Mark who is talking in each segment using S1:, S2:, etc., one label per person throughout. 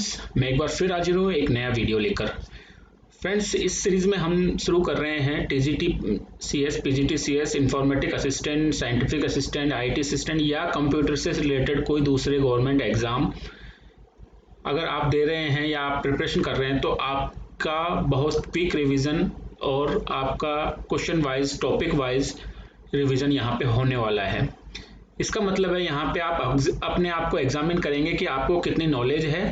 S1: Friends, मैं एक बार फिर हाजिर हूँ एक नया वीडियो लेकर। फ्रेंड्स, इस सीरीज़ में हम शुरू कर रहे हैं TGT CS, PGT CS, informatic assistant, scientific assistant, IT assistant या कंप्यूटर से रिलेटेड कोई दूसरे गवर्नमेंट एग्ज़ाम अगर आप दे रहे हैं या आप प्रिपरेशन कर रहे हैं तो आपका बहुत क्विक रिवीजन और आपका question wise, topic wise revision यहाँ पे होने वाला है। इसका मतलब है यहाँ पे आप अपने आप को एग्जामिन करेंगे कि आपको कितनी नॉलेज है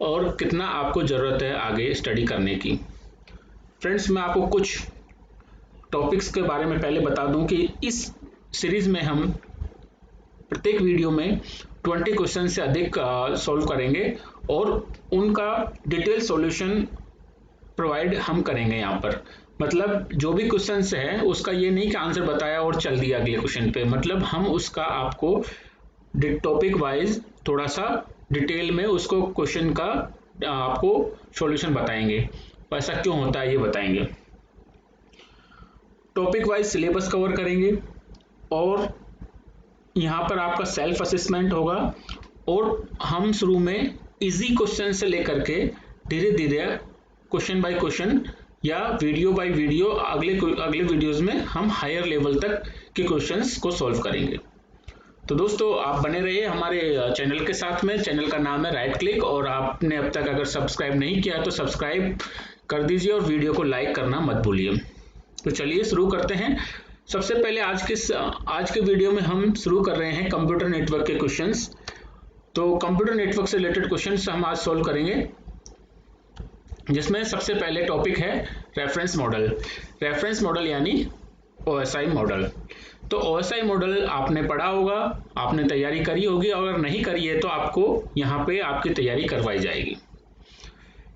S1: और कितना आपको ज़रूरत है आगे स्टडी करने की। फ्रेंड्स, मैं आपको कुछ टॉपिक्स के बारे में पहले बता दूं कि इस सीरीज़ में हम प्रत्येक वीडियो में 20 क्वेश्चन से अधिक सॉल्व करेंगे और उनका डिटेल सॉल्यूशन प्रोवाइड हम करेंगे यहाँ पर। मतलब जो भी क्वेश्चंस है उसका ये नहीं कि आंसर बताया और चल दिया अगले क्वेश्चन पे, मतलब हम उसका आपको टॉपिक वाइज थोड़ा सा डिटेल में उसको क्वेश्चन का आपको सॉल्यूशन बताएंगे। ऐसा क्यों होता है ये बताएंगे। टॉपिक वाइज सिलेबस कवर करेंगे और यहाँ पर आपका सेल्फ असेसमेंट होगा और हम शुरू में इजी क्वेश्चन से लेकर के धीरे धीरे क्वेश्चन बाय क्वेश्चन या वीडियो बाय वीडियो अगले वीडियोस में हम हायर लेवल तक के क्वेश्चंस को सॉल्व करेंगे। तो दोस्तों, आप बने रहिए हमारे चैनल के साथ में। चैनल का नाम है राइट क्लिक और आपने अब तक अगर सब्सक्राइब नहीं किया तो सब्सक्राइब कर दीजिए और वीडियो को लाइक करना मत भूलिए। तो चलिए शुरू करते हैं। सबसे पहले आज के वीडियो में हम शुरू कर रहे हैं कंप्यूटर नेटवर्क के क्वेश्चंस। तो कंप्यूटर नेटवर्क से रिलेटेड क्वेश्चंस हम आज सॉल्व करेंगे, जिसमें सबसे पहले टॉपिक है रेफरेंस मॉडल। रेफरेंस मॉडल यानी ओएसआई मॉडल। तो ओएसआई मॉडल आपने पढ़ा होगा, आपने तैयारी करी होगी, अगर नहीं करी है तो आपको यहाँ पे आपकी तैयारी करवाई जाएगी।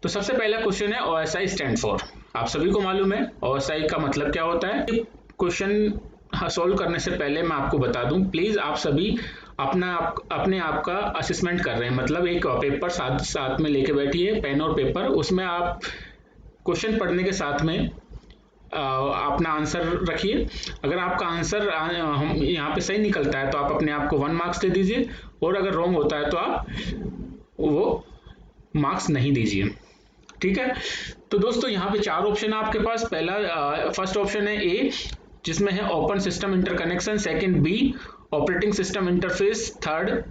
S1: तो सबसे पहला क्वेश्चन है ओएसआई स्टैंड फॉर। आप सभी को मालूम है ओएसआई का मतलब क्या होता है। क्वेश्चन सॉल्व करने से पहले मैं आपको बता दूं, प्लीज आप सभी अपने आप का असेसमेंट कर रहे हैं, मतलब एक पेपर साथ में लेके बैठिए, पेन और पेपर। उसमें आप क्वेश्चन पढ़ने के साथ में अपना आंसर रखिए। अगर आपका आंसर यहाँ पे सही निकलता है तो आप अपने आप को 1 मार्क्स दे दीजिए और अगर रॉन्ग होता है तो आप वो मार्क्स नहीं दीजिए, ठीक है। तो दोस्तों, यहाँ पे 4 ऑप्शन है आपके पास। फर्स्ट ऑप्शन है ए, जिसमें है open system interconnection. Second B, operating system interface. Third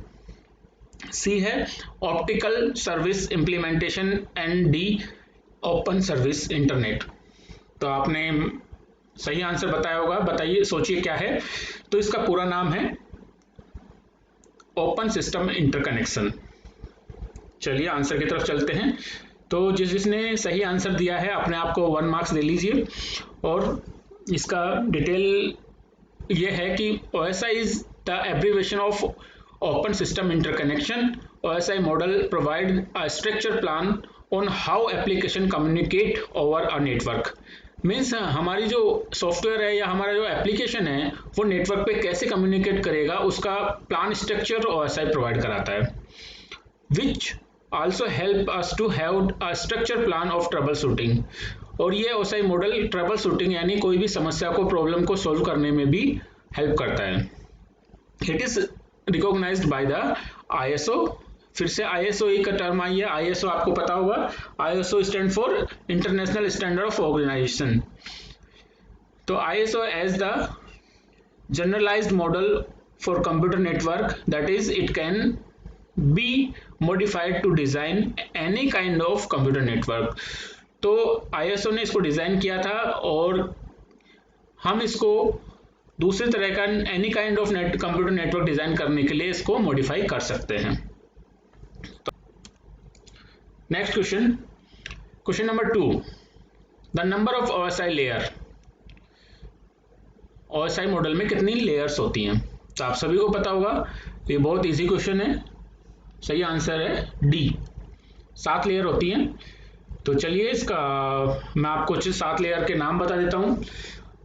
S1: C है optical service implementation and D open service internet. तो आपने सही आंसर बताया होगा, बताइए, सोचिए क्या है। तो इसका पूरा नाम है ओपन सिस्टम इंटरकनेक्शन। चलिए आंसर की तरफ चलते हैं। तो जिसने सही आंसर दिया है अपने आप को 1 मार्क्स दे लीजिए। और इसका डिटेल ये है कि OSI is the abbreviation of open system interconnection. OSI model provide a structure plan on how application communicate over a network. Means हमारी जो सॉफ्टवेयर है या हमारा जो एप्लीकेशन है वो नेटवर्क पे कैसे कम्युनिकेट करेगा, उसका प्लान स्ट्रक्चर OSI प्रोवाइड कराता है। विच also help us to have a structure plan of troubleshooting। और ये OSI मॉडल ट्रबल शूटिंग यानी कोई भी समस्या को, प्रॉब्लम को सॉल्व करने में भी हेल्प करता है। It is recognised by the ISO। फिर से ISO का टर्म आई है, ISO आपको पता होगा। ISO stand for international standard of organisation. तो ISO as the generalised model for computer network, that is it can be modified to design any kind of computer network। तो ISO ने इसको design किया था और हम इसको दूसरे तरह का any kind of computer network design करने के लिए इसको मॉडिफाई कर सकते हैं। Next question, question number 2, the number of OSI layer. OSI model में कितनी लेयर्स होती हैं? तो आप सभी को पता होगा, ये बहुत इजी क्वेश्चन है। सही आंसर है डी, 7 लेयर होती हैं। तो चलिए इसका मैं आपको 7 लेयर के नाम बता देता हूँ।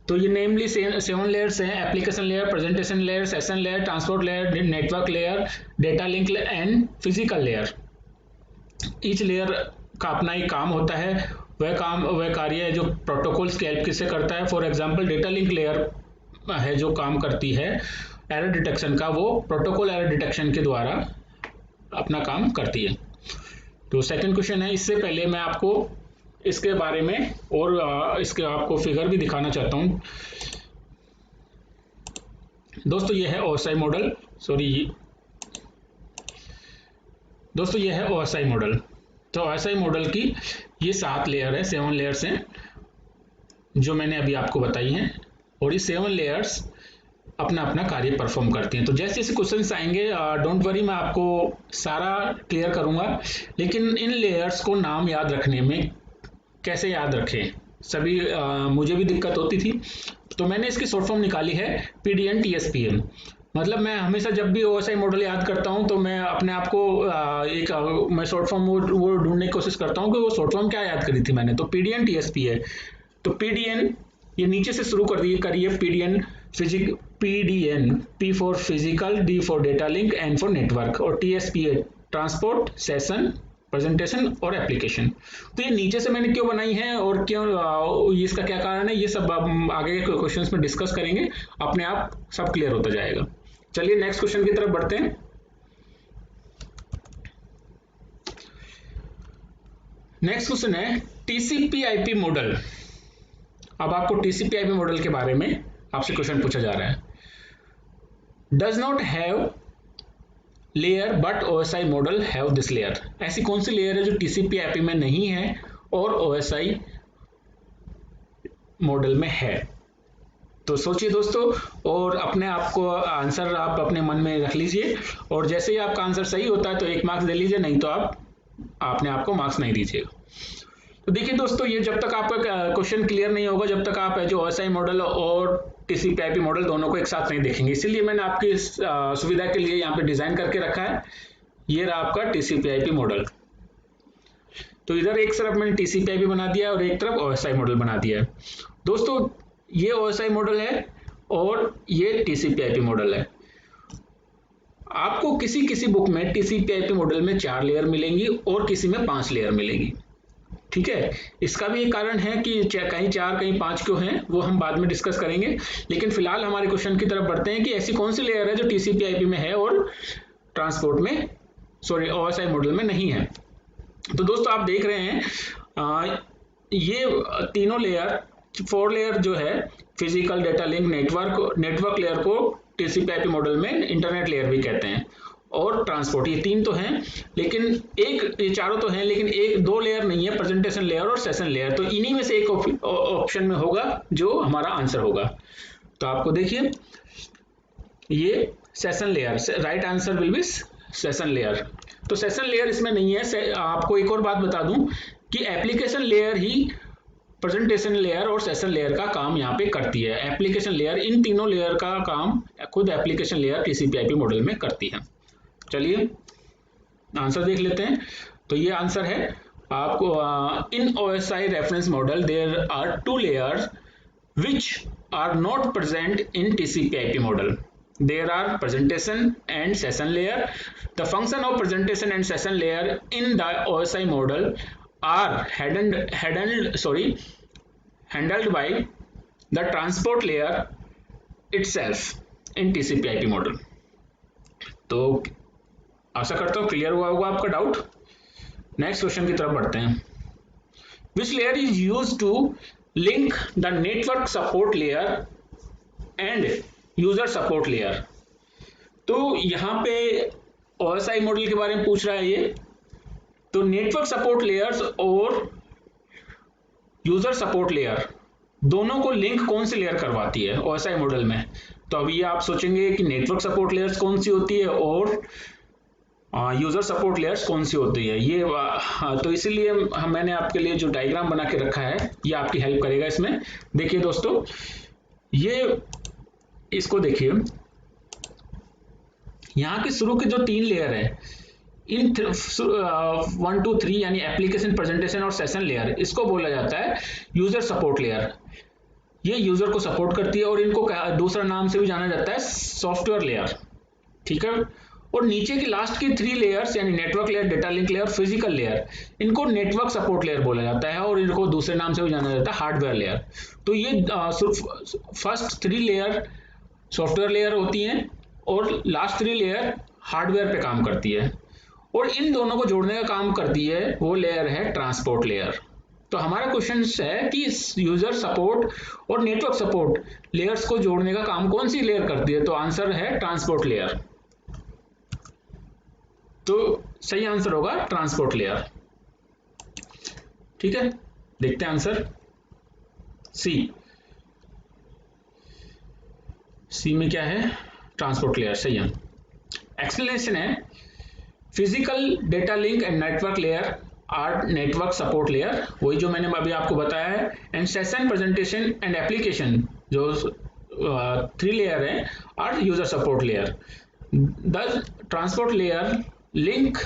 S1: तो ये नेमली 7 लेयर्स हैं: application layer, presentation layer, session layer, transport layer, network layer, data link and physical layer. Each layer का अपना ही काम होता है, वह कार्य है जो प्रोटोकॉल्स की हेल्प से करता है। For example, data link layer है जो काम करती है एरर डिटेक्शन का, वो प्रोटोकॉल एरर डिटेक्शन के द्वारा अपना काम करती है। तो सेकंड क्वेश्चन है। इससे पहले मैं आपको इसके बारे में और इसके आपको फिगर भी दिखाना चाहता हूँ। दोस्तों ये है ओएसआई मॉडल, दोस्तों ये है ओएसआई मॉडल। तो ओएसआई मॉडल की ये 7 लेयर है, 7 लेयर्स हैं जो मैंने अभी आपको बताई हैं, और ये 7 लेयर्स अपना अपना कार्य परफॉर्म करती हैं। तो जैसे जैसे क्वेश्चंस आएंगे, डोंट वरी, मैं आपको सारा क्लियर करूंगा। लेकिन इन लेयर्स को नाम याद रखने में कैसे याद रखें, सभी मुझे भी दिक्कत होती थी। तो मैंने इसकी शॉर्ट फॉर्म निकाली है PDN TSPM। मतलब मैं हमेशा जब भी OSI मॉडल याद करता हूं तो मैं अपने आप को मैं शॉर्ट फॉर्म वो ढूंढने की कोशिश करता हूं कि वो शॉर्ट फॉर्म क्या याद करी थी मैंने। तो PDN TSP है। तो PDN ये नीचे से शुरू करिए PDN, P for physical, D for data link, N for network, और TSP है ट्रांसपोर्ट, सेशन, प्रेजेंटेशन और एप्लीकेशन। तो ये नीचे से मैंने क्यों बनाई है और क्यों इसका क्या कारण है, ये सब आगे के क्वेश्चंस में डिस्कस करेंगे, अपने आप सब क्लियर होता जाएगा। चलिए नेक्स्ट क्वेश्चन की तरफ बढ़ते हैं। नेक्स्ट क्वेश्चन है TCP/IP मॉडल। अब आपको TCP/IP मॉडल के बारे में आपसे क्वेश्चन पूछा जा रहा है। Does not have layer but OSI model have this layer. ऐसी कौन सी लेयर है जो TCP/IP में नहीं है और OSI मॉडल में है? तो सोचिए दोस्तों, और अपने आप को आंसर आप अपने मन में रख लीजिए, और जैसे ही आपका आंसर सही होता है तो 1 मार्क्स दे लीजिए, नहीं तो आप अपने आप को मार्क्स नहीं दीजिएगा। तो देखिए दोस्तों, ये जब तक आपका क्वेश्चन क्लियर नहीं होगा, जब तक आप जो OSI मॉडल और TCP/IP मॉडल दोनों को एक साथ नहीं देखेंगे। इसीलिए मैंने आपकी सुविधा के लिए यहाँ पे डिजाइन करके रखा है। ये रहा आपका TCP/IP मॉडल। तो इधर एक तरफ मैंने TCP/IP बना दिया और एक तरफ OSI मॉडल बना दिया है। दोस्तों ये OSI मॉडल है और ये TCP/IP मॉडल है। आपको किसी किसी बुक में TCP/IP मॉडल में 4 लेयर मिलेंगी और किसी में 5 लेयर मिलेगी। ठीक है, इसका भी एक कारण है कि कहीं 4 कहीं 5 क्यों हैं, वो हम बाद में डिस्कस करेंगे। लेकिन फिलहाल हमारे क्वेश्चन की तरफ बढ़ते हैं कि ऐसी कौन सी लेयर है जो TCP/IP में है और ट्रांसपोर्ट में OSI मॉडल में नहीं है। तो दोस्तों आप देख रहे हैं ये तीनों लेयर, 4 लेयर जो है, physical, data link, network layer को TCP/IP मॉडल में इंटरनेट लेयर भी कहते हैं, और ट्रांसपोर्ट, ये 3 तो हैं। लेकिन ये चारों तो हैं, लेकिन 2 लेयर नहीं है, प्रेजेंटेशन लेयर और सेशन लेयर। तो इन्हीं में से एक ऑप्शन में होगा जो हमारा आंसर होगा। तो आपको देखिए ये session layer, right answer will B session layer. तो सेशन लेयर इसमें नहीं है। आपको एक और बात बता दूं कि एप्लीकेशन लेयर ही प्रेजेंटेशन लेयर और सेशन लेयर का काम यहाँ पे करती है। एप्लीकेशन लेयर, इन तीनों लेयर का काम खुद एप्लीकेशन लेयर TCP/IP मॉडल में करती है। चलिए आंसर देख लेते हैं। तो ये आंसर है आपको, in OSI reference model there are 2 layers which are not present in TCP/IP model. There are presentation and session layer. The function of presentation and session layer in the OSI model are handled by the transport layer itself in TCP/IP model. तो आशा करता हूँ clear हुआ होगा आपका doubt. Next question की तरफ बढ़ते हैं। Which layer is used to link the network support layer and user support layer? तो यहाँ पे OSI मॉडल के बारे में पूछ रहा है ये। तो नेटवर्क सपोर्ट लेयर्स और यूजर सपोर्ट लेयर दोनों को लिंक कौन सी लेयर करवाती है OSI मॉडल में? तो अभी आप सोचेंगे कि नेटवर्क सपोर्ट लेयर्स कौन सी होती है और यूजर सपोर्ट लेयर्स कौन सी होती है, ये तो इसीलिए मैंने आपके लिए जो डायग्राम बना के रखा है ये आपकी हेल्प करेगा इसमें। देखिए दोस्तों, ये इसको देखिए, यहाँ के शुरू के जो 3 लेयर है, इन 1 2 3 यानी एप्लीकेशन, प्रेजेंटेशन और सेशन लेयर, इसको बोला जाता है यूजर सपोर्ट लेयर। ये यूजर को सपोर्ट करती है और इनको दूसरा नाम से भी जाना जाता है सॉफ्टवेयर लेयर। ठीक है, और नीचे की लास्ट की 3 लेयर्स यानी network layer, data link layer, physical layer, इनको नेटवर्क सपोर्ट लेयर बोला जाता है और इनको दूसरे नाम से भी जाना जाता है हार्डवेयर लेयर। तो ये फर्स्ट 3 लेयर सॉफ्टवेयर लेयर होती हैं और लास्ट 3 लेयर हार्डवेयर पे काम करती है। और इन दोनों को जोड़ने का काम करती है वो लेयर है ट्रांसपोर्ट लेयर। तो हमारा क्वेश्चन है कि यूजर सपोर्ट और नेटवर्क सपोर्ट लेयर्स को जोड़ने का काम कौन सी लेयर करती है, तो आंसर है ट्रांसपोर्ट लेयर। तो सही आंसर होगा ट्रांसपोर्ट लेयर। ठीक है, देखते हैं आंसर सी। सी में क्या है, ट्रांसपोर्ट लेयर, सही है। एक्सप्लेनेशन है physical data link and network layer are network support layer, वही जो मैंने अभी आपको बताया है। And session presentation and application जो 3 लेयर है are user support layer. The transport layer link,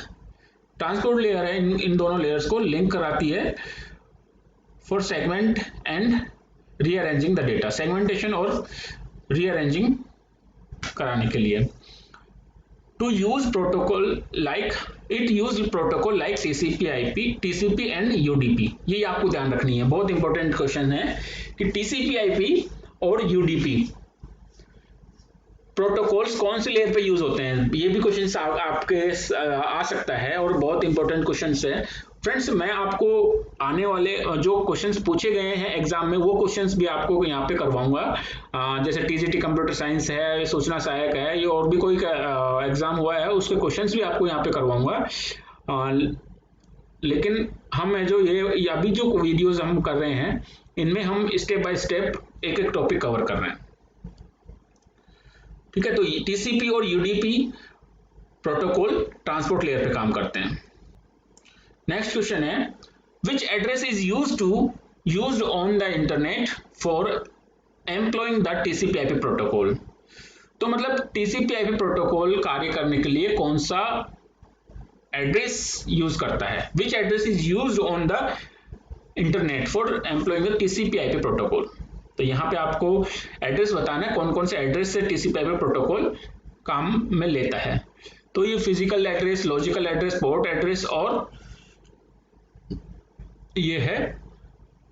S1: transport layer है इन दोनों लेयर्स को लिंक कराती है for segment and rearranging the data, segmentation और रीअरेंजिंग कराने के लिए। To use protocol like it use protocol like TCP/IP, TCP and UDP। ये आपको ध्यान रखनी है, बहुत इंपॉर्टेंट क्वेश्चन है कि TCP/IP और UDP प्रोटोकॉल्स कौन से लेयर पे यूज होते हैं, ये भी क्वेश्चन आपके आ सकता है और बहुत इंपॉर्टेंट क्वेश्चन है। फ्रेंड्स, मैं आपको आने वाले जो क्वेश्चंस पूछे गए हैं एग्जाम में वो क्वेश्चंस भी आपको यहाँ पे करवाऊंगा। जैसे TGT कंप्यूटर साइंस है, सूचना सहायक है, ये और भी कोई एग्जाम हुआ है उसके क्वेश्चंस भी आपको यहाँ पे करवाऊंगा। लेकिन हम जो ये अभी जो वीडियोज हम कर रहे हैं इनमें हम स्टेप बाय स्टेप एक एक टॉपिक कवर कर रहे हैं। ठीक है, तो TCP और UDP प्रोटोकॉल ट्रांसपोर्ट लेयर पे काम करते हैं। नेक्स्ट क्वेश्चन है which address is used on the internet for employing the TCP/IP protocol. तो मतलब TCP/IP प्रोटोकॉल कार्य करने के लिए कौन सा एड्रेस यूज करता है, which address is used on the internet for employing the TCP/IP protocol. तो यहाँ पे आपको एड्रेस बताना है कौन कौन से एड्रेस से TCP/IP प्रोटोकॉल काम में लेता है। तो ये physical address, logical address, port address और ये है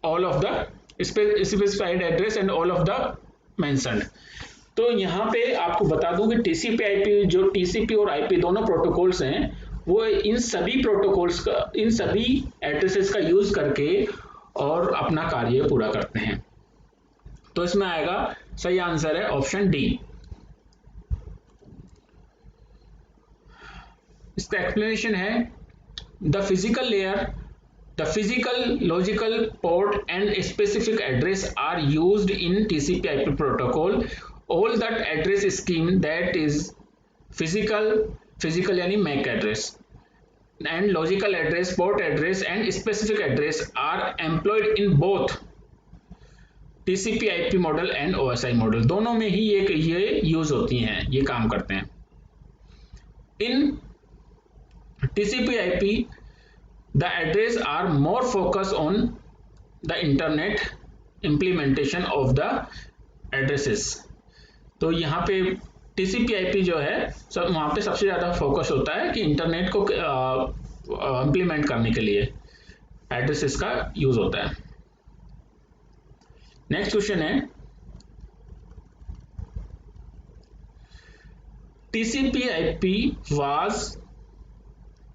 S1: all of the specified address and all of the mentioned. तो यहाँ पे आपको बता दूं कि TCP/IP जो TCP और IP दोनों प्रोटोकॉल्स हैं वो इन सभी प्रोटोकॉल्स का, इन सभी एड्रेसेस का यूज करके और अपना कार्य पूरा करते हैं। तो इसमें आएगा सही आंसर है ऑप्शन डी। इसका एक्सप्लेनेशन है the physical layer, the physical, logical, port and specific address are used in TCP/IP protocol. All that address scheme that is physical यानी MAC address and logical address, port address and specific address are employed in both TCP/IP model and OSI model, दोनों में ही ये use होती हैं, ये काम करते हैं। इन TCP/IP the address are more focused on the internet implementation of the addresses। तो यहाँ पे TCP/IP जो है वहाँ पे सबसे ज़्यादा फोकस होता है कि इंटरनेट को इम्प्लीमेंट करने के लिए एड्रेसेस का यूज होता है। नेक्स्ट क्वेश्चन है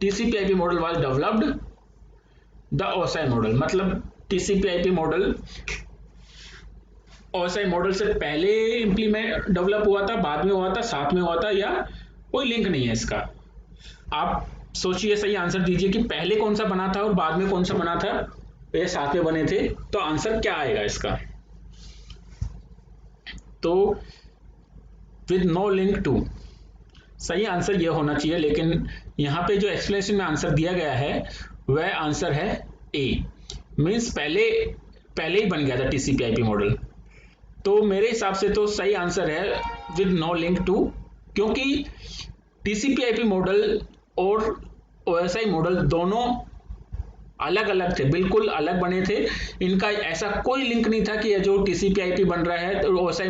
S1: TCP/IP model was developed the OSI model. मतलब TCP/IP मॉडल OSI मॉडल से पहले डेवलप हुआ था, बाद में हुआ था, साथ में हुआ था, या कोई लिंक नहीं है इसका। आप सोचिए, सही आंसर दीजिए कि पहले कौन सा बना था और बाद में कौन सा बना था, ये साथ में बने थे, तो आंसर क्या आएगा इसका। तो विद नो लिंक टू, सही आंसर ये होना चाहिए, लेकिन यहाँ पे जो एक्सप्लेनेशन में आंसर दिया गया है वह आंसर है ए, मीन्स पहले ही बन गया था TCP/IP मॉडल। तो मेरे हिसाब से तो सही आंसर है विद नो लिंक टू, क्योंकि TCP/IP मॉडल और OSI मॉडल दोनों अलग अलग थे, बिल्कुल अलग बने थे। इनका ऐसा कोई लिंक नहीं था कि ये जो TCP/IP बन रहा है तो OSI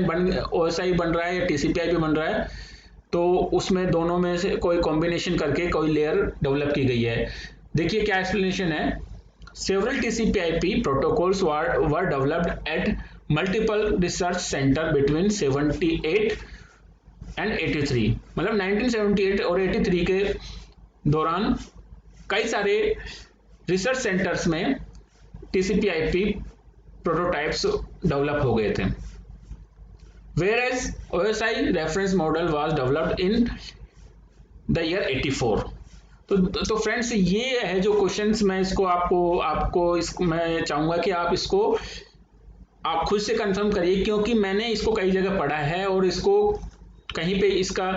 S1: बन रहा है या TCP/IP बन रहा है, तो उसमें दोनों में से कोई कॉम्बिनेशन करके कोई लेयर डेवलप की गई है। देखिए क्या एक्सप्लेनेशन है, several TCP/IP protocols were developed at multiple research centre between 78 and 83। मतलब 1978 और 83 के दौरान कई सारे रिसर्च सेंटर्स में TCP/IP प्रोटोटाइप्स डेवलप हो गए थे। Whereas OSI reference model was developed in the year 84। तो फ्रेंड्स ये है जो क्वेश्चंस मैं इसको आपको मैं चाहूंगा कि आप इसको आप खुद से कंफर्म करिए, क्योंकि मैंने इसको कई जगह पढ़ा है और इसको कहीं पे इसका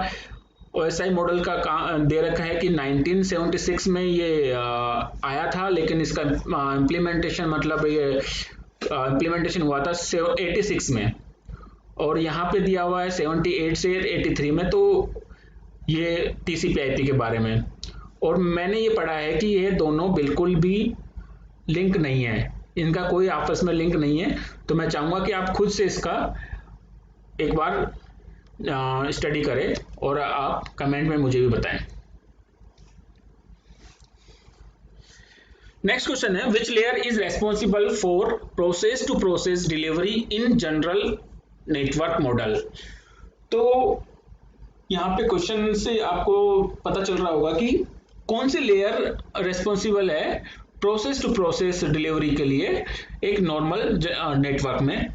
S1: OSI मॉडल का दे रखा है कि 1976 में ये आया था, लेकिन इसका इम्प्लीमेंटेशन मतलब ये इम्प्लीमेंटेशन हुआ था 86 में, और यहाँ पे दिया हुआ है 78 से 83 में। तो ये TCP/IP के बारे में, और मैंने ये पढ़ा है कि ये दोनों बिल्कुल भी लिंक नहीं है, इनका कोई आपस में लिंक नहीं है। तो मैं चाहूंगा कि आप खुद से इसका एक बार स्टडी करें और आप कमेंट में मुझे भी बताएं। नेक्स्ट क्वेश्चन है, which layer is responsible for process to process delivery in general network model. तो यहाँ पे क्वेश्चन से आपको पता चल रहा होगा कि कौन सी लेयर रेस्पॉन्सिबल है प्रोसेस टू प्रोसेस डिलीवरी के लिए एक नॉर्मल नेटवर्क में,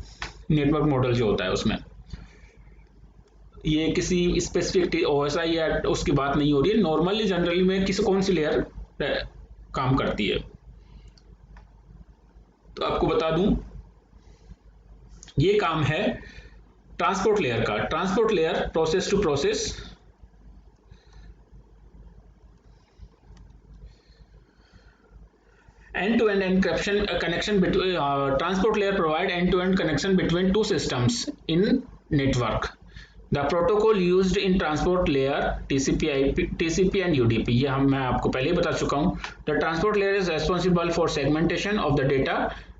S1: नेटवर्क मॉडल जो होता है उसमें। ये किसी स्पेसिफिक OSI या उसकी बात नहीं हो रही है, नॉर्मली जनरली में कौन सी लेयर काम करती है। तो आपको बता दूं, ये काम है ट्रांसपोर्ट लेयर का। Transport layer process to process end-to-end encryption connection between transport layer provide end-to-end connection between two systems in network. The protocol used in transport layer TCP and UDP। ये मैं आपको पहले ही बता चुका हूँ। The transport layer is responsible for segmentation of the data।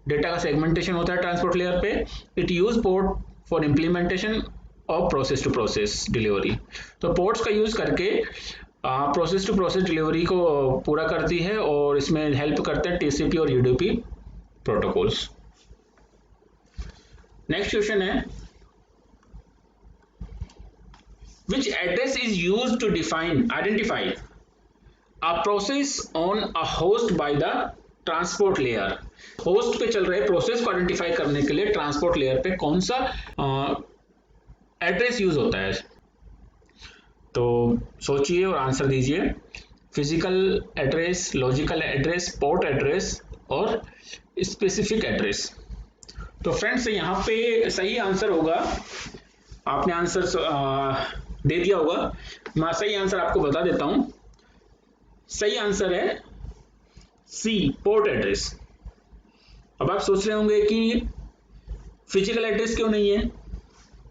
S1: Data का segmentation होता है ट्रांसपोर्ट लेयर पे। It use port for implementation of process to process delivery। तो पोर्ट्स का यूज करके प्रोसेस टू प्रोसेस डिलीवरी को पूरा करती है, और इसमें हेल्प करते हैं TCP और UDP प्रोटोकॉल्स। नेक्स्ट क्वेश्चन है, which address is used to identify a process on a host by the transport layer. Host पे चल रहे प्रोसेस को आइडेंटिफाई करने के लिए ट्रांसपोर्ट लेयर पे कौन सा एड्रेस यूज होता है। तो सोचिए और आंसर दीजिए। Physical address, logical address, port address और स्पेसिफिक एड्रेस। तो फ्रेंड्स यहाँ पे सही आंसर होगा, आपने आंसर दे दिया होगा, मैं सही आंसर आपको बता देता हूं। सही आंसर है सी, पोर्ट एड्रेस। अब आप सोच रहे होंगे कि फिजिकल एड्रेस क्यों नहीं है।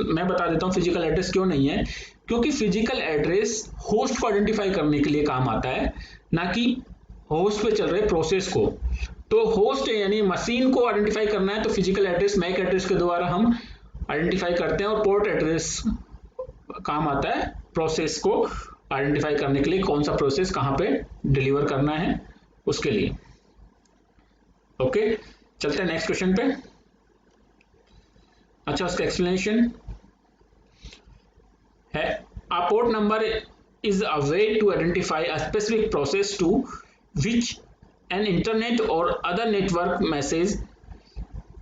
S1: मैं बता देता हूं फिजिकल एड्रेस क्यों नहीं है, क्योंकि फिजिकल एड्रेस होस्ट को आइडेंटिफाई करने के लिए काम आता है, ना कि होस्ट पे चल रहे प्रोसेस को। तो होस्ट यानी मशीन को आइडेंटिफाई करना है तो फिजिकल एड्रेस मैक एड्रेस के द्वारा हम आइडेंटिफाई करते हैं, और पोर्ट एड्रेस काम आता है प्रोसेस को आइडेंटिफाई करने के लिए, कौन सा प्रोसेस कहां पे डिलीवर करना है उसके लिए। ओके, चलते हैं नेक्स्ट क्वेश्चन पे। अच्छा, उसका एक्सप्लेनेशन है, a port number is a way to identify a specific process to which an internet or other network message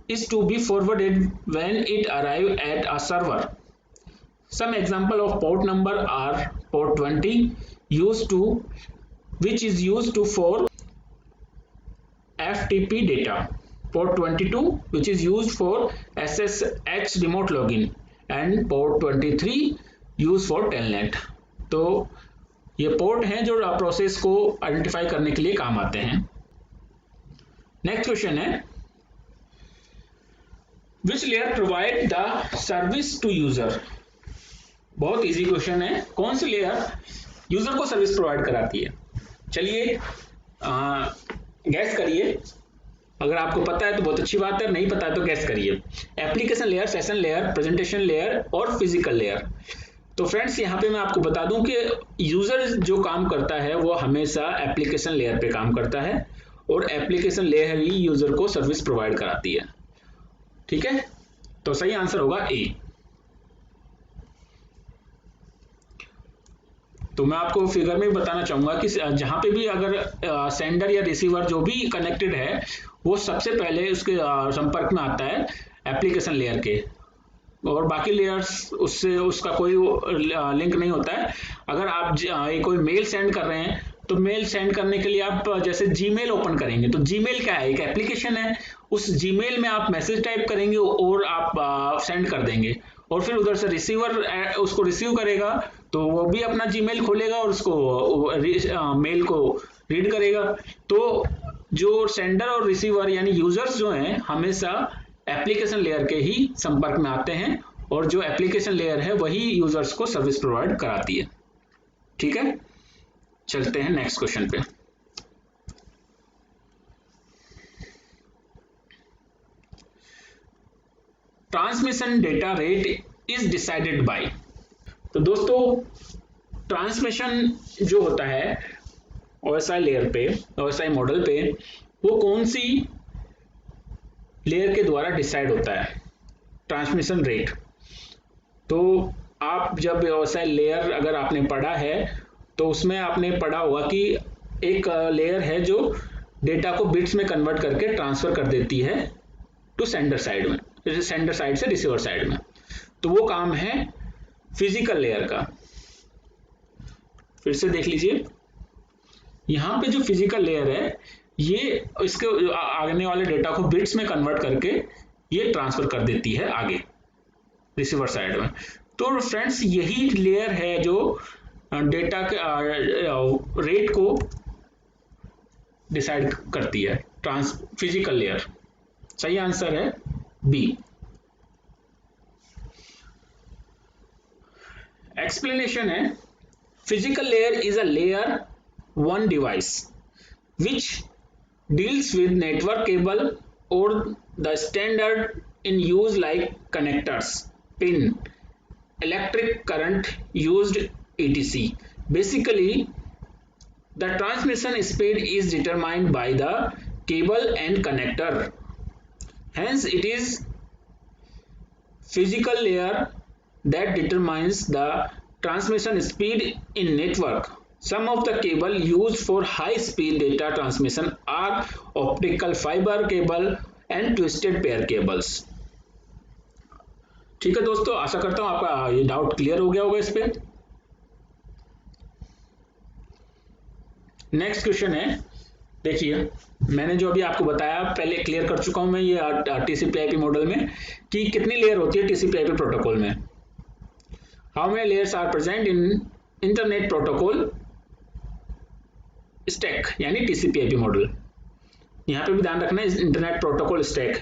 S1: is to be forwarded when it arrives at a server। Some example of port number are port 20 which is used to for FTP data, port 22 which is used for SSH remote login, and port 23 use for telnet. तो ये port हैं जो process को identify करने के लिए काम आते हैं। नेक्स्ट क्वेश्चन है, which layer provide the service to user. बहुत इजी क्वेश्चन है, कौन सी लेयर यूजर को सर्विस प्रोवाइड कराती है। चलिए गैस करिए, अगर आपको पता है तो बहुत अच्छी बात है, नहीं पता है तो गैस करिए। Application layer, session layer, presentation layer और फिजिकल लेयर। तो फ्रेंड्स यहाँ पे मैं आपको बता दूं कि यूजर जो काम करता है वो हमेशा एप्लीकेशन लेयर पे काम करता है, और एप्लीकेशन लेयर ही यूजर को सर्विस प्रोवाइड कराती है। ठीक है, तो सही आंसर होगा ए। तो मैं आपको फिगर में बताना चाहूंगा कि जहां पे भी अगर सेंडर या रिसीवर जो भी कनेक्टेड है वो सबसे पहले उसके संपर्क में आता है एप्लीकेशन लेयर के, और बाकी लेयर्स उससे उसका कोई लिंक नहीं होता है। अगर आप कोई मेल सेंड कर रहे हैं तो मेल सेंड करने के लिए आप जैसे जीमेल ओपन करेंगे, तो जीमेल क्या है, एक एप्लीकेशन है। उस जीमेल में आप मैसेज टाइप करेंगे और आप सेंड कर देंगे, और फिर उधर से रिसीवर उसको रिसीव करेगा तो वो भी अपना जीमेल खोलेगा और उसको मेल को रीड करेगा। तो जो सेंडर और रिसीवर यानी यूजर्स जो हैं हमेशा एप्लीकेशन लेयर के ही संपर्क में आते हैं, और जो एप्लीकेशन लेयर है वही यूजर्स को सर्विस प्रोवाइड कराती है। ठीक है, चलते हैं नेक्स्ट क्वेश्चन पे। Transmission data rate is decided by. तो दोस्तों ट्रांसमिशन जो होता है ओएसआई लेयर पे, ओएसआई मॉडल पे, वो कौन सी लेयर के द्वारा डिसाइड होता है ट्रांसमिशन रेट। तो आप जब ओएसआई लेयर अगर आपने पढ़ा है तो उसमें आपने पढ़ा होगा कि एक लेयर है जो डेटा को बिट्स में कन्वर्ट करके ट्रांसफर कर देती है टू सेंडर साइड में, सेंडर साइड से रिसीवर साइड में। तो वो काम है फिजिकल लेयर का। फिर से देख लीजिए, यहां पे जो फिजिकल लेयर है ये इसके आने वाले डेटा को बिट्स में कन्वर्ट करके ये ट्रांसफर कर देती है आगे रिसीवर साइड में। तो फ्रेंड्स यही लेयर है जो डेटा के रेट को डिसाइड करती है, फिजिकल लेयर। सही आंसर है बी। एक्सप्लेनेशन है, physical layer is a layer one device which deals with network cable or the standard in use like connectors, pin, electric current used, etc. Basically, the transmission speed is determined by the cable and connector. Hence, it is physical layer that determines the transmission speed in network. Some of the cable used for high-speed data transmission are optical fiber cable and twisted pair cables. ठीक है दोस्तों, आशा करता हूं आपका ये doubt clear हो गया होगा इस पे। नेक्स्ट क्वेश्चन है, देखिए मैंने जो अभी आपको बताया पहले क्लियर कर चुका हूं मैं ये TCP/IP मॉडल में कि कितनी लेयर होती है TCP/IP प्रोटोकॉल में। How many layers are present in internet protocol stack यानी TCP/IP मॉडल। यहाँ पे भी ध्यान रखना है internet protocol stack,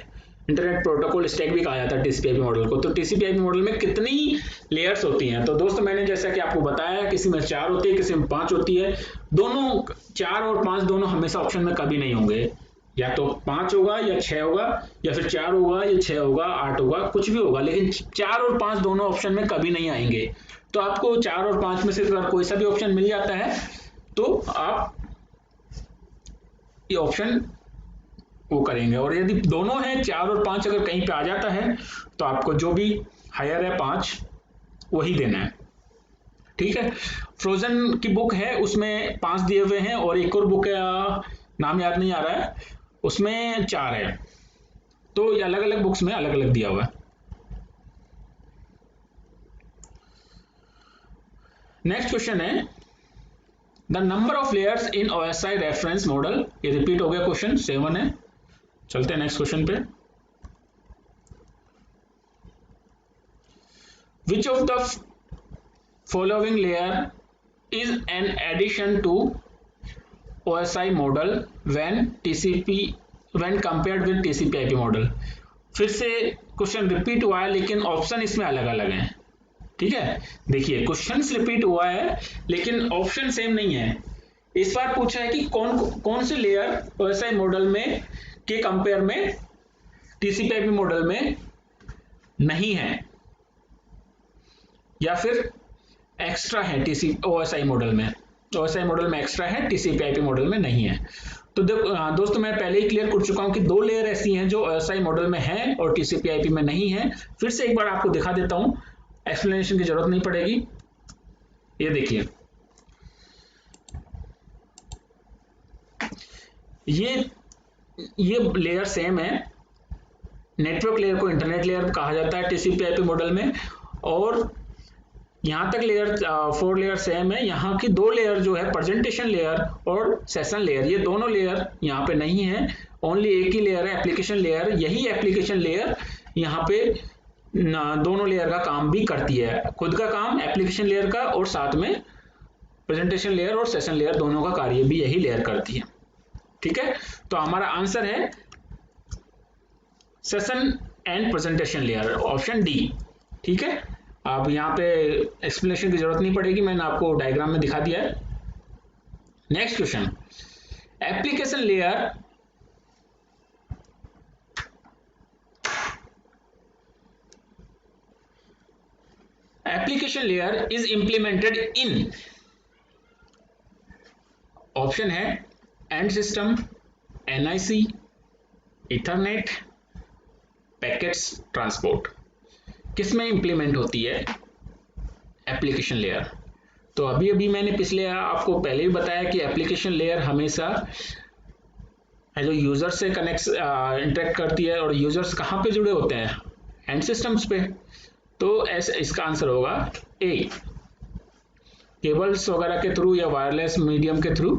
S1: internet protocol stack भी कहा जाता है TCP/IP मॉडल को। तो TCP/IP मॉडल में कितनी लेयर्स होती हैं, तो दोस्तों मैंने जैसा कि आपको बताया किसी में 4 होती है, किसी में 5 होती है। दोनों 4 और 5 दोनों हमेशा ऑप्शन में कभी नहीं होंगे, या तो 5 होगा या 6 होगा, या फिर 4 होगा या 6 होगा, 8 होगा, कुछ भी होगा, लेकिन 4 और 5 दोनों ऑप्शन में कभी नहीं आएंगे। तो आपको 4 और 5 में से अगर कोई सा भी ऑप्शन मिल जाता है तो आप ये ऑप्शन वो करेंगे, और यदि दोनों है 4 और 5 अगर कहीं पे आ जाता है तो आपको जो भी हायर है 5 वही देना है। ठीक है, फ्रोजन की बुक है उसमें 5 दिए हुए हैं, और एक और बुक नाम याद नहीं आ रहा है उसमें 4 है। तो ये अलग अलग बुक्स में अलग अलग दिया हुआ है। नेक्स्ट क्वेश्चन है, the number of layers in OSI reference model. ये रिपीट हो गया क्वेश्चन 7 है। चलते हैं नेक्स्ट क्वेश्चन पे। Which of the following layer is an addition to OSI model when compared with TCP/IP model. फिर से क्वेश्चन रिपीट हुआ है लेकिन ऑप्शन इसमें अलग अलग हैं। ठीक है, देखिए क्वेश्चन रिपीट हुआ है लेकिन ऑप्शन सेम नहीं है। इस बार पूछा है कि कौन से लेयर OSI मॉडल में के कंपेयर में TCP/IP मॉडल में नहीं है या फिर एक्स्ट्रा है OSI मॉडल में। OSI मॉडल में एक्स्ट्रा है, TCP/IP मॉडल में नहीं है। तो दोस्तों मैं पहले ही क्लियर कर चुका हूं कि 2 लेयर ऐसी हैं जो OSI मॉडल में है और TCP/IP में नहीं है। फिर से एक बार आपको दिखा देता हूं, एक्सप्लेनेशन की जरूरत नहीं पड़ेगी। ये देखिए, ये लेयर सेम है। नेटवर्क लेयर को इंटरनेट लेयर कहा जाता है टीसीपी आईपी मॉडल में, और यहाँ तक लेयर 4 लेयर सेम है। यहाँ की 2 लेयर जो है प्रेजेंटेशन लेयर और सेशन लेयर, ये दोनों लेयर यहाँ पे नहीं है, ओनली एक ही लेयर है एप्लीकेशन लेयर। यही एप्लीकेशन लेयर यहाँ पे दोनों लेयर का काम भी करती है, खुद का काम एप्लीकेशन लेयर का और साथ में प्रेजेंटेशन लेयर और सेशन लेयर दोनों का कार्य भी यही लेयर करती है। ठीक है, तो हमारा आंसर है session and presentation layer, option D. ठीक है, अब यहाँ पे एक्सप्लेनेशन की जरूरत नहीं पड़ेगी, मैंने आपको डायग्राम में दिखा दिया है। Next question, application layer application layer is implemented in, option है end system, NIC, Ethernet, packets transport. किस में इंप्लीमेंट होती है एप्लीकेशन लेयर? तो अभी अभी मैंने पिछले आपको पहले ही बताया कि एप्लीकेशन लेयर हमेशा जो यूजर से कनेक्ट इंटरेक्ट करती है, और यूजर्स कहाँ पे जुड़े होते हैं? एंड सिस्टम्स पे। तो इसका आंसर होगा ए, केबल्स वगैरह के थ्रू या वायरलेस मीडियम के थ्रू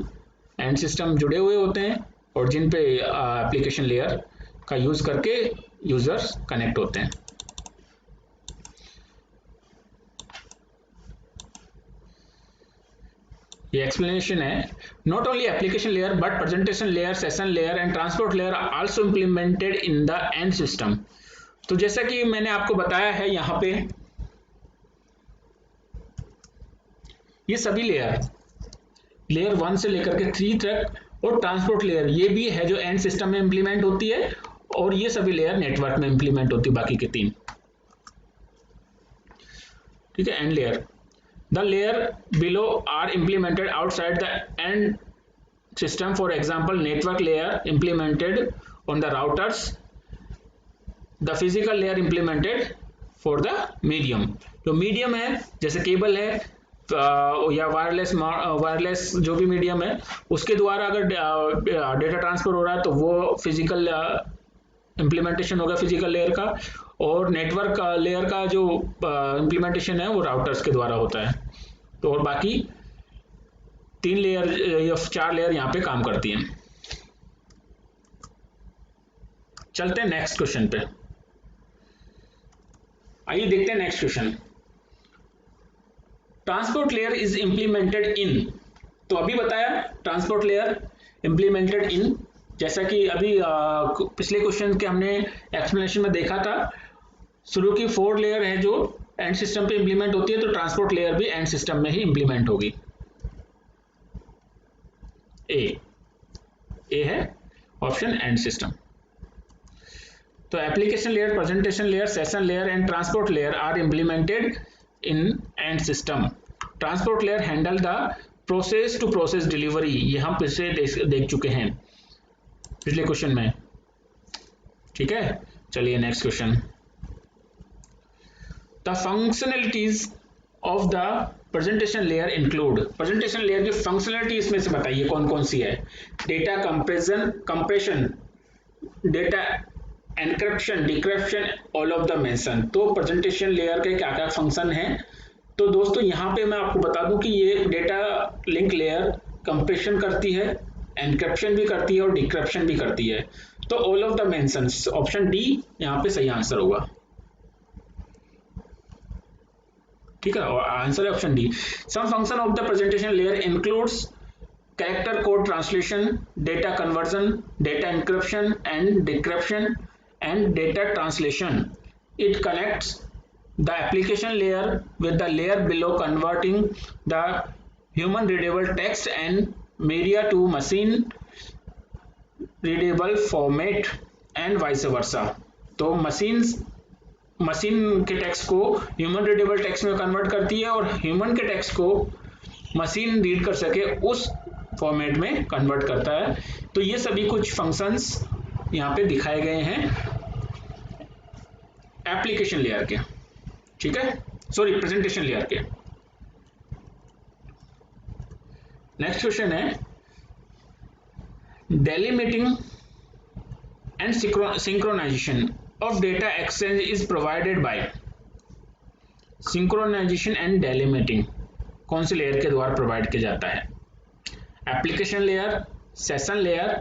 S1: एंड सिस्टम जुड़े हुए होते हैं, और जिन पे एप्लीकेशन लेयर का यूज करके यूजर्स कनेक्ट होते हैं। ये एक्सप्लेनेशन है, not only application layer but presentation layer, session layer and transport layer are also implemented in the end system. तो जैसा कि मैंने आपको बताया है, यहाँ पे ये सभी लेयर 1 से लेकर के 3 तक, और ट्रांसपोर्ट लेयर ये भी है जो एंड सिस्टम में इंप्लीमेंट होती है, और ये सभी लेयर नेटवर्क में इंप्लीमेंट होती है, बाकी के 3। ठीक है, and layer, the layer below are implemented outside the end system, for example network layer implemented on the routers, the physical layer implemented for the medium। जो मीडियम है जैसे केबल है या वायरलेस जो भी मीडियम है, उसके द्वारा अगर डेटा ट्रांसफर हो रहा है तो वो फिजिकल इम्प्लीमेंटेशन होगा फिजिकल लेयर का, और नेटवर्क लेयर का जो इम्प्लीमेंटेशन है वो राउटर्स के द्वारा होता है। तो और बाकी 3 लेयर या 4 लेयर यहाँ पे काम करती हैं। चलते हैं नेक्स्ट क्वेश्चन पे, आइए देखते हैं next question. Transport layer is implemented इन, तो अभी बताया ट्रांसपोर्ट लेयर इंप्लीमेंटेड इन, जैसा कि अभी पिछले क्वेश्चन के हमने एक्सप्लेनेशन में देखा था। शुरू की 4 लेयर है जो एंड सिस्टम पे इंप्लीमेंट होती है, तो ट्रांसपोर्ट लेयर भी एंड सिस्टम में ही इंप्लीमेंट होगी। ए है ऑप्शन एंड सिस्टम। तो application layer, presentation layer, session layer and transport layer are implemented in end system. Transport layer handle the process to process delivery, ये हम पिछले देख चुके हैं पिछले क्वेश्चन में। ठीक है, चलिए next question. The functionalities of the presentation layer include, presentation layer की फंक्शनलिटी इसमें से बताइए कौन कौन सी है? Data compression, data encryption, decryption, all of the mention. तो प्रेजेंटेशन लेयर के क्या क्या फंक्शन है? तो दोस्तों यहाँ पे मैं आपको बता दूं कि ये डेटा लिंक लेयर कंप्रेशन करती है, एनक्रिप्शन भी करती है और डिक्रिप्शन भी करती है। तो all of the mentions, option D यहाँ पे सही आंसर होगा। ठीक है, और आंसर है option D. Some function of the presentation layer includes character code translation, data conversion, data encryption and decryption and data translation. It connects the application layer with the layer below, converting the human readable text and media to machine readable format and vice versa। तो machine के text को human readable text में convert करती है, और human के text को machine read कर सके उस फॉर्मेट में कन्वर्ट करता है। तो ये सभी कुछ फंक्शंस यहाँ पे दिखाए गए हैं एप्लीकेशन लेयर के। ठीक है, सॉरी प्रेजेंटेशन लेयर के। नेक्स्ट क्वेश्चन है, Delimiting and synchronization of data exchange is provided by synchronization and delimiting कौन से लेयर के द्वारा प्रोवाइड किया जाता है? Application layer, session layer,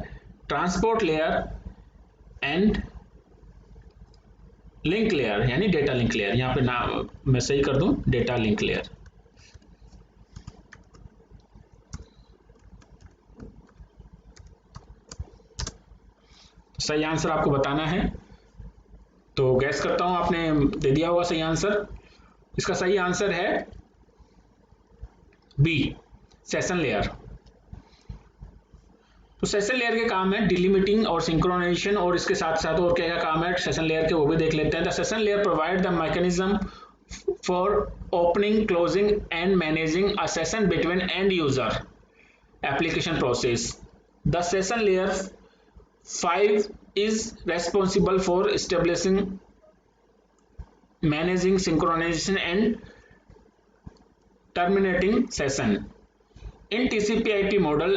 S1: transport layer and link layer यानी डेटा लिंक लेयर। यहां पे नाम मैं सही कर दूं, डेटा लिंक लेयर। सही आंसर आपको बताना है, तो गैस करता हूं आपने दे दिया होगा सही आंसर। इसका सही आंसर है बी, सेशन लेयर। तो सेशन लेयर के काम है डिलिमिटिंग और सिंक्रोनाइजेशन, और इसके साथ साथ और क्या क्या काम है सेशन लेयर के वो भी देख लेते हैं। The session layer provide the mechanism for opening, closing and managing a session between and user application process. The session layer 5 is responsible for establishing, managing, synchronization and terminating session. In TCP/IP model,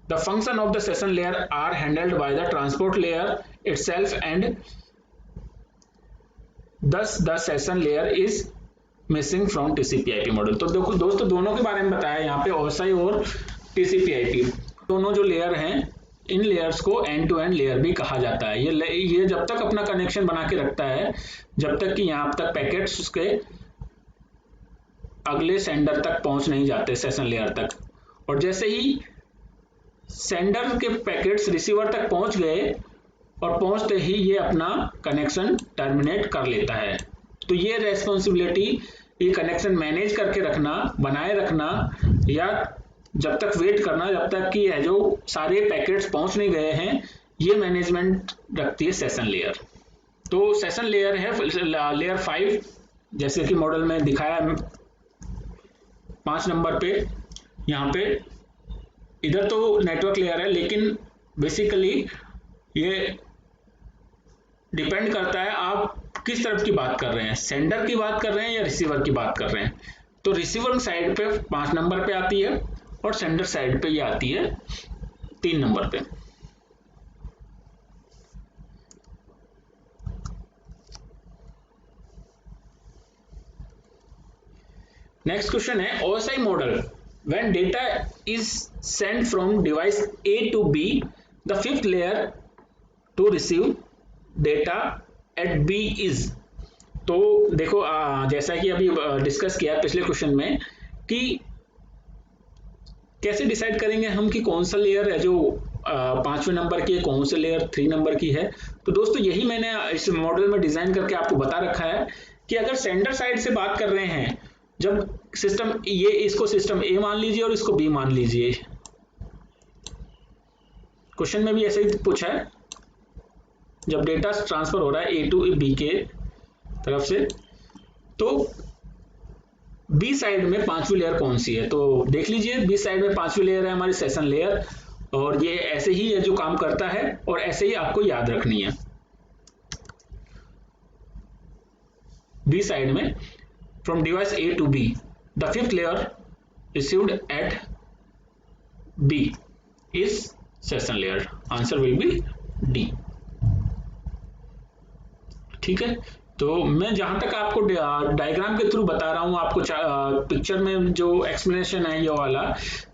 S1: the function of the session layer are handled by the transport layer itself and thus the session layer is missing from TCP/IP model. तो देखो दोस्तों, दोनों के बारे में बताया यहाँ पे, OSI और TCP/IP दोनों जो लेयर हैं, इन लेयर्स को एंड टू एंड लेयर भी कहा जाता है। ये जब तक अपना कनेक्शन बना के रखता है, जब तक कि यहाँ तक पैकेट्स उसके अगले सेंडर तक पहुंच नहीं जाते, सेशन लेयर तक, और जैसे ही सेंडर के पैकेट्स रिसीवर तक पहुंच गए और पहुंचते ही ये अपना कनेक्शन टर्मिनेट कर लेता है। तो ये रेस्पॉन्सिबिलिटी, ये कनेक्शन मैनेज करके रखना, बनाए रखना, या जब तक वेट करना जब तक कि जो सारे पैकेट्स पहुंच नहीं गए हैं, ये मैनेजमेंट रखती है सेशन लेयर। तो सेशन लेयर है लेयर 5, जैसे कि मॉडल में दिखाया 5 नंबर पे। यहाँ पे इधर तो नेटवर्क लेयर है, लेकिन बेसिकली ये डिपेंड करता है आप किस तरफ की बात कर रहे हैं, सेंडर की बात कर रहे हैं या रिसीवर की बात कर रहे हैं। तो रिसीवर साइड पे 5 नंबर पे आती है और सेंडर साइड पे ये आती है 3 नंबर पे। नेक्स्ट क्वेश्चन है OSI model, when data is sent from device A to B, the fifth layer to receive data at B इज। तो देखो जैसा कि अभी डिस्कस किया पिछले क्वेश्चन में कि कैसे डिसाइड करेंगे हम कि कौन सा लेयर है जो 5वें नंबर की है, कौन सा लेयर 3 नंबर की है। तो दोस्तों यही मैंने इस मॉडल में डिजाइन करके आपको बता रखा है कि अगर सेंडर साइड से बात कर रहे हैं, जब सिस्टम ये, इसको सिस्टम ए मान लीजिए और इसको बी मान लीजिए, क्वेश्चन में भी ऐसे ही पूछा है, जब डेटा ट्रांसफर हो रहा है ए टू बी के तरफ से, तो बी साइड में 5वीं लेयर कौन सी है। तो देख लीजिए, बी साइड में 5वीं लेयर है हमारी सेशन लेयर, और ये ऐसे ही है जो काम करता है, और ऐसे ही आपको याद रखनी है। बी साइड में from device A to B, the fifth layer received at B is session layer. Answer will be D. ठीक है, तो मैं जहां तक आपको डायग्राम के थ्रू बता रहा हूं, आपको पिक्चर में जो एक्सप्लेनेशन है ये वाला,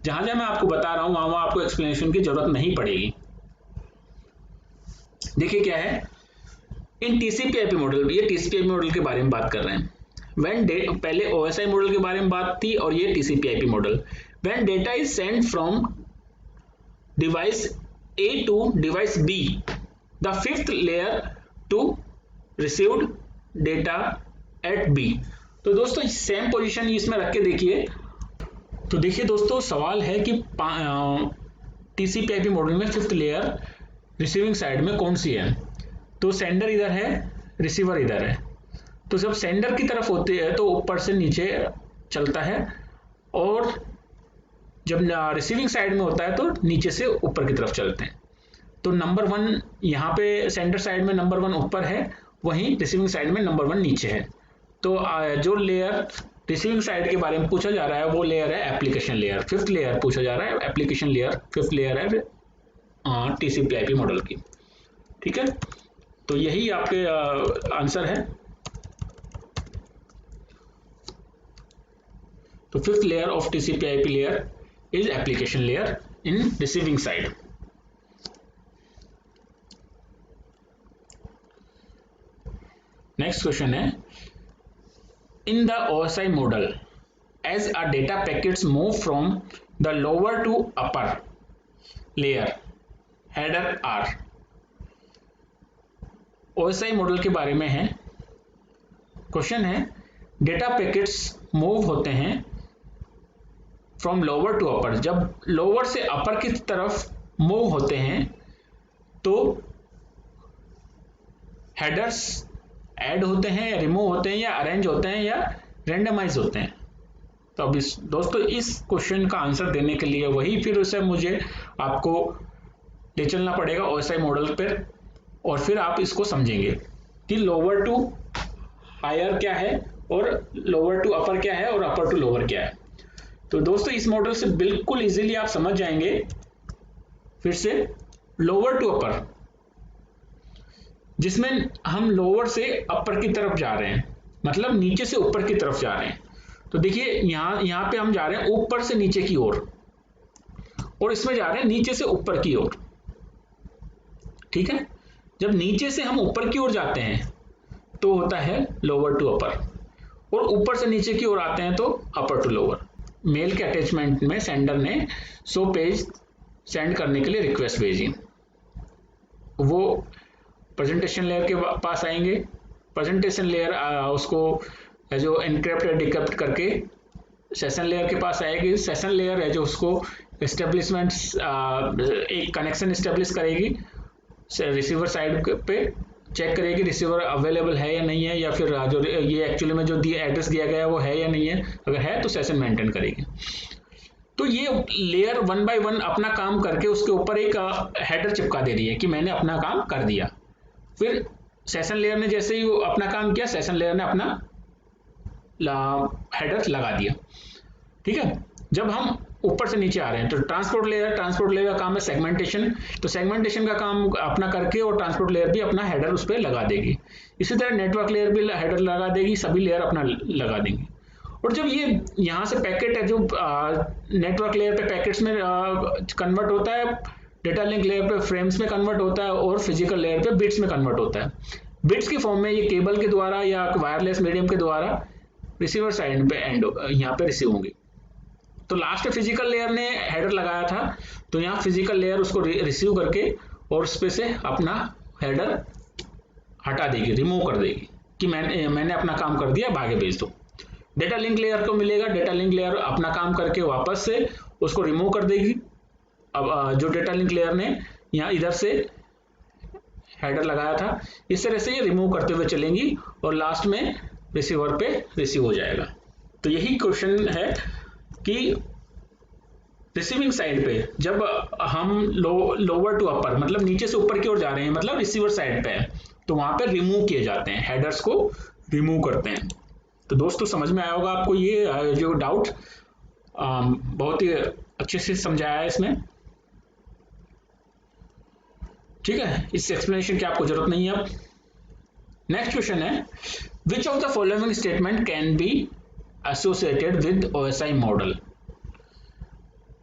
S1: जहां जहां मैं आपको बता रहा हूं वहां आपको एक्सप्लेनेशन की जरूरत नहीं पड़ेगी। देखिए क्या है, इन TCP/IP मॉडल, ये TCP/IP मॉडल के बारे में बात कर रहे हैं। पहले OSI मॉडल के बारे में बात थी और ये TCP/IP model. When data is sent from device A to device B, the fifth layer to received data at B। तो दोस्तों सेम पोजीशन इसमें रख के देखिए। तो देखिए दोस्तों, सवाल है कि TCP/IP मॉडल में फिफ्थ लेयर रिसीविंग साइड में कौन सी है। तो सेंडर इधर है, रिसीवर इधर है। तो जब सेंडर की तरफ होते हैं तो ऊपर से नीचे चलता है, और जब रिसीविंग साइड में होता है तो नीचे से ऊपर की तरफ चलते हैं। तो नंबर 1 यहाँ पे सेंडर साइड में नंबर 1 ऊपर है, वहीं रिसीविंग साइड में नंबर 1 नीचे है। तो जो लेयर रिसीविंग साइड के बारे में पूछा जा रहा है वो लेयर है एप्लीकेशन लेयर, फिफ्थ लेयर पूछा जा रहा है एप्लीकेशन लेयर, फिफ्थ लेयर है TCP/IP मॉडल की। ठीक है, तो यही आपके आंसर है। तो fifth layer of TCP/IP layer is application layer in receiving side. Next question है, in the OSI model as a data packets move from the lower to upper layer header R। OSI model के बारे में है question है, data packets move होते हैं from lower to अपर, जब lower से अपर की तरफ मूव होते हैं तो हेडर्स ऐड होते हैं या रिमूव होते हैं या अरेंज होते हैं या रेंडमाइज होते हैं। तो अब दोस्तों इस क्वेश्चन का आंसर देने के लिए वही फिर उसे मुझे आपको ले चलना पड़ेगा OSI मॉडल पर, और फिर आप इसको समझेंगे कि लोअर टू हायर क्या है और लोअर टू अपर क्या है और अपर टू लोअर क्या है। तो दोस्तों इस मॉडल से बिल्कुल इजीली आप समझ जाएंगे। फिर से लोअर टू अपर, जिसमें हम लोअर से अपर की तरफ जा रहे हैं, मतलब नीचे से ऊपर की तरफ जा रहे हैं। तो देखिए यहाँ पे हम जा रहे हैं ऊपर से नीचे की ओर, और इसमें जा रहे हैं नीचे से ऊपर की ओर। ठीक है, जब नीचे से हम ऊपर की ओर जाते हैं तो होता है लोअर टू अपर, और ऊपर से नीचे की ओर आते हैं तो अपर टू लोअर। मेल के अटैचमेंट में सेंडर ने 100 पेज सेंड करने के लिए रिक्वेस्ट भेजी, वो प्रेजेंटेशन लेयर के पास आएंगे, प्रेजेंटेशन लेयर उसको जो एनक्रिप्ट डिक्रिप्ट करके सेशन लेयर के पास आएगी, सेशन लेयर है जो उसको एस्टेब्लिशमेंट एक कनेक्शन एस्टेब्लिश करेगी, रिसीवर साइड पे चेक करेगी रिसीवर अवेलेबल है या नहीं है, या फिर जो ये एक्चुअली में जो एड्रेस दिया गया है वो है या नहीं है, अगर है तो सेशन मेंटेन करेगी। तो ये लेयर 1 बाय 1 अपना काम करके उसके ऊपर एक हेडर चिपका दे रही है कि मैंने अपना काम कर दिया। फिर सेशन लेयर ने जैसे ही अपना काम किया, सेशन लेयर ने अपना हेडर लगा दिया। ठीक है, जब हम ऊपर से नीचे आ रहे हैं तो ट्रांसपोर्ट लेयर का काम है सेगमेंटेशन, तो सेगमेंटेशन का काम अपना करके और ट्रांसपोर्ट लेयर भी अपना हेडर उस पर लगा देगी। इसी तरह नेटवर्क लेयर भी हेडर लगा देगी, सभी लेयर अपना लगा देंगे। और जब ये यहाँ से पैकेट है जो नेटवर्क लेयर पे पैकेट्स में कन्वर्ट होता है, डेटा लिंक लेयर पे फ्रेम्स में कन्वर्ट होता है, और फिजिकल लेयर पे बिट्स में कन्वर्ट होता है। बिट्स की फॉर्म में ये केबल के द्वारा या वायरलेस मीडियम के द्वारा रिसीवर साइड पे एंड यहाँ पे रिसीव होंगे। तो लास्ट फिजिकल लेयर ने हेडर लगाया था, तो यहाँ फिजिकल लेयर उसको रिसीव करके और उस पे से अपना हेडर हटा देगी, रिमूव कर देगी कि मैंने अपना काम कर दिया, भागे भेज दो। डेटा लिंक लेयर को मिलेगा, डेटा लिंक लेयर अपना काम करके वापस से उसको रिमूव कर देगी। अब जो डेटा लिंक लेयर ने यहाँ इधर से हेडर लगाया था, इस तरह से ये रिमूव करते हुए चलेंगी और लास्ट में रिसीवर पे रिसीव हो जाएगा। तो यही क्वेश्चन है कि रिसीविंग साइड पे जब हम लोअर टू अपर मतलब नीचे से ऊपर की ओर जा रहे हैं, मतलब रिसीवर साइड पे है, तो वहां पे रिमूव किए जाते हैं, हेडर्स को रिमूव करते हैं। तो दोस्तों समझ में आया होगा आपको ये जो डाउट बहुत ही अच्छे से समझाया है इसमें। ठीक है, इस एक्सप्लेनेशन की आपको जरूरत नहीं है। अब नेक्स्ट क्वेश्चन है, विच of the following statement can be associated with OSI model.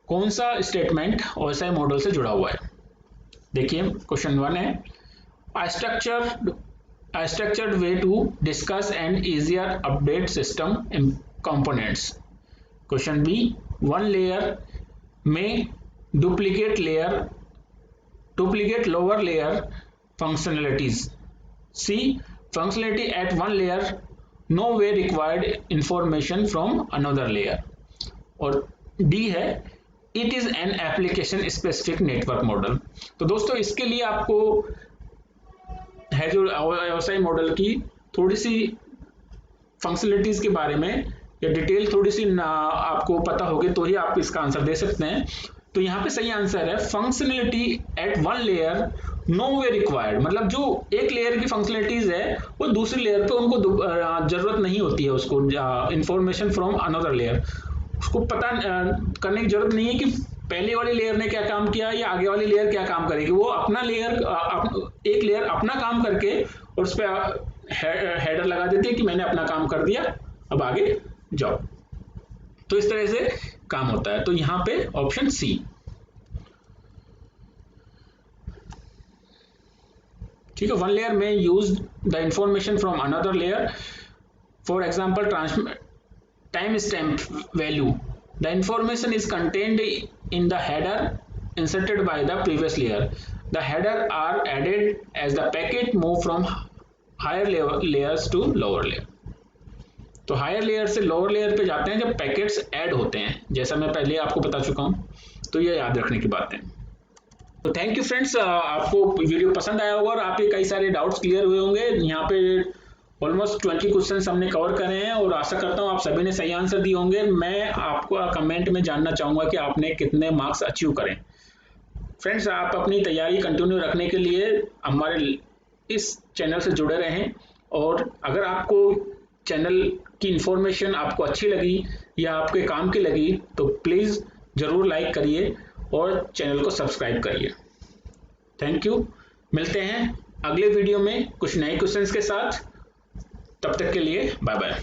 S1: कौन सा स्टेटमेंट OSI मॉडल से जुड़ा हुआ है? देखिए क्वेश्चन 1 है, a structured way to discuss and easier update system components. Question B, one layer may duplicate lower layer functionalities. C, functionality at one layer no way required information from another layer. और D है, it is an application specific network model. तो दोस्तों इसके लिए आपको है जो OSI model की थोड़ी सी फंक्शनलिटीज के बारे में या डिटेल थोड़ी सी आपको पता होगी तो ही आप इसका आंसर दे सकते हैं। तो यहाँ पे सही आंसर है functionality at one layer no way required, मतलब जो एक लेयर की फंक्शनलिटीज है वो दूसरी लेयर पे उनको जरूरत नहीं होती है, उसको इंफॉर्मेशन फ्रॉम अनदर लेयर उसको पता करने की जरूरत नहीं है कि पहले वाली लेयर ने क्या काम किया या आगे वाली लेयर क्या काम करेगी। वो अपना लेयर एक लेयर अपना काम करके और उस पर हेडर लगा देती है कि मैंने अपना काम कर दिया, अब आगे जाओ। तो इस तरह से काम होता है। तो यहां पे ऑप्शन सी। ठीक है, वन लेयर में use the information from another layer, for example time stamp value, the information is contained in the header inserted by the previous layer. The header are added as the packet move from higher layers to lower layer. तो higher layer से lower layer पे जाते हैं जब packets add होते हैं, जैसा मैं पहले आपको बता चुका हूं। तो ये याद रखने की बात है। तो थैंक यू फ्रेंड्स, आपको वीडियो पसंद आया होगा और आपके कई सारे डाउट्स क्लियर हुए होंगे। यहाँ पे ऑलमोस्ट 20 क्वेश्चन हमने कवर करे हैं और आशा करता हूँ आप सभी ने सही आंसर दिए होंगे। मैं आपको कमेंट में जानना चाहूंगा कि आपने कितने मार्क्स अचीव करें। फ्रेंड्स, आप अपनी तैयारी कंटिन्यू रखने के लिए हमारे इस चैनल से जुड़े रहें, और अगर आपको चैनल की इंफॉर्मेशन आपको अच्छी लगी या आपके काम की लगी तो प्लीज़ ज़रूर लाइक करिए और चैनल को सब्सक्राइब करिए। थैंक यू, मिलते हैं अगले वीडियो में कुछ नए क्वेश्चंस के साथ। तब तक के लिए बाय बाय।